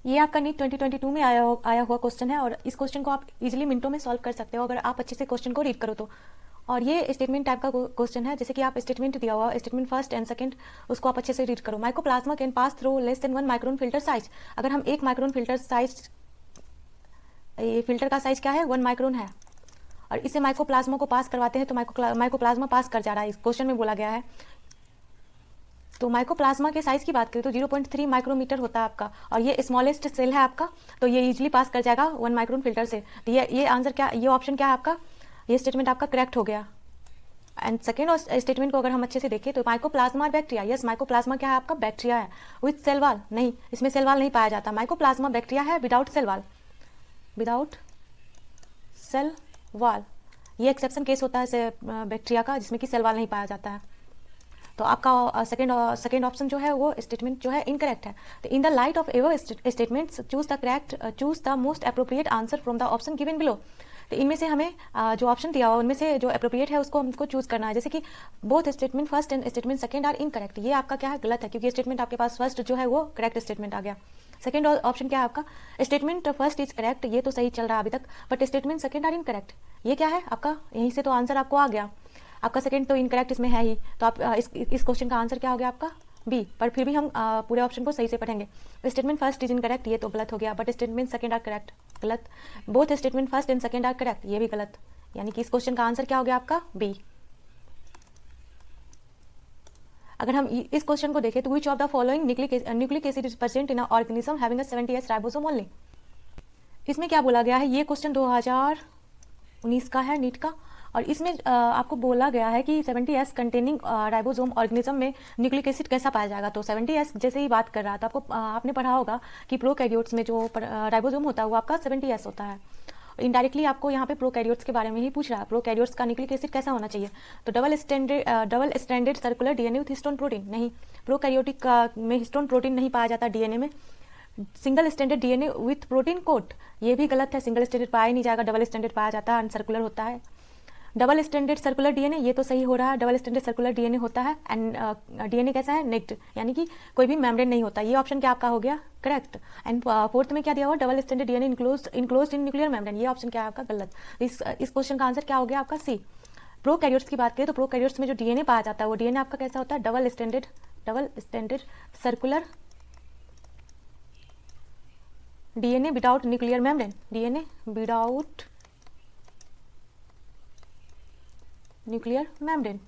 ये आपका नीट 2022 में आया हुआ क्वेश्चन है, और इस क्वेश्चन को आप इजीली मिनटों में सॉल्व कर सकते हो अगर आप अच्छे से क्वेश्चन को रीड करो तो। और ये स्टेटमेंट टाइप का क्वेश्चन है, जैसे कि आप स्टेटमेंट दिया हुआ स्टेटमेंट फर्स्ट एंड सेकंड, उसको आप अच्छे से रीड करो। Mycoplasma can pass through less than 1 micron filter size. अगर हम 1 माइक्रोन फिल्टर साइज, ये फिल्टर का साइज क्या है, 1 माइक्रोन है, और इसे माइक्रोप्लाज्मा को पास करवाते हैं तो माइक्रोप्लाज्मा पास कर जा रहा है, इस क्वेश्चन में बोला गया है। तो माइक्रोप्लाज्मा के साइज की बात करें तो 0.3 माइक्रोमीटर होता है आपका, और ये स्मॉलेस्ट सेल है आपका, तो ये इजीली पास कर जाएगा 1 माइक्रोन फिल्टर से। तो ये आंसर क्या, ये ऑप्शन क्या है आपका, ये स्टेटमेंट आपका करेक्ट हो गया। एंड सेकेंड स्टेटमेंट को अगर हम अच्छे से देखें तो माइक्रोप्लाज्मा और बैक्टीरिया, यस माइक्रोप्लाज्मा क्या है आपका, बैक्टीरिया है विथ सेल वाल, नहीं इसमें सेल वाल नहीं पाया जाता। माइक्रोप्लाज्मा बैक्टीरिया है without cell wall, without cell wall, ये एक्सेप्शन केस होता है बैक्टीरिया का, जिसमें कि सेल वाल नहीं पाया जाता है। तो आपका सेकेंड ऑप्शन जो है वो स्टेटमेंट जो है इनकरेक्ट है। तो in the light of ever statements choose the most appropriate answer from the option given below. तो इनमें से हमें जो ऑप्शन दिया हुआ उनमें से जो अप्रोप्रिएट है उसको हमको चूज करना है। जैसे कि both statement first and statement second are incorrect, ये आपका क्या है, गलत है, क्योंकि स्टेटमेंट आपके पास फर्स्ट जो है वो करेक्ट स्टेटमेंट आ गया। सेकंड ऑप्शन क्या है आपका, स्टेटमेंट फर्स्ट इज करेक्ट, ये तो सही चल रहा है अभी तक, but statement second are incorrect, ये क्या है आपका, यहीं से तो आंसर आपको आ गया। आपका सेकंड तो इनकरेक्ट इसमें है ही, तो आप इस क्वेश्चन का आंसर क्या हो गया आपका, बी। पर फिर भी हम पूरे ऑप्शन को सही से पढ़ेंगे। स्टेटमेंट फर्स्ट इज इनकरेक्ट, ये तो गलत हो गया, but statement second are correct, गलत। Both statement first and second are correct, ये भी गलत, यानी कि इस क्वेश्चन का आंसर क्या हो गया आपका, बी। अगर हम इस क्वेश्चन को देखें तो which of the following nucleic acid is present in organism having a 70S ribosome only. इसमें क्या बोला गया है, ये क्वेश्चन 2019 का है नीट का, और इसमें आपको बोला गया है कि 70S कंटेनिंग राइबोसोम ऑर्गेनिज्म में न्यूक्लिक एसिड कैसा पाया जाएगा। तो 70S जैसे ही बात कर रहा था, आपको आपने पढ़ा होगा कि प्रोकैरियोट्स में जो राइबोसोम होता है वो आपका 70S होता है। इनडायरेक्टली आपको यहाँ पे प्रोकैरियोट्स के बारे में ही पूछ रहा है, प्रोकैरियोट्स का न्यूक्लिक एसिड कैसा होना चाहिए। तो double stranded circular DNA with histone protein, नहीं प्रोकैरियोटिक में हिस्टोन प्रोटीन नहीं पाया जाता डीएनए में। Single standard DNA with protein coat, ये भी गलत है, सिंगल स्टैंडर्ड पाया नहीं जाएगा, डबल स्टैंडर्ड पाया जाता है, अनसर्कुलर होता है। डबल स्टैंडर्ड सर्कुलर डीएनए, ये तो सही हो रहा है, डबल स्टैंडर्ड सर्कुलर डीएनए होता है, एंड डीएनए कैसा है, नेक्ड, यानी कि कोई भी मेम्ब्रेन नहीं होता, ये ऑप्शन क्या आपका हो गया, करेक्ट। एंड फोर्थ में क्या दिया हुआ, double standard DNA enclosed in nuclear membrane, ये ऑप्शन क्या है आपका, गलत। इस क्वेश्चन का आंसर क्या हो गया आपका, सी। प्रोकैरियोट्स की बात करें तो प्रोकैरियोट्स में जो डीएनए पाया जाता है वो डीएनए आपका कैसा होता है, double standard circular DNA without nuclear membrane, DNA without nuclear membrane.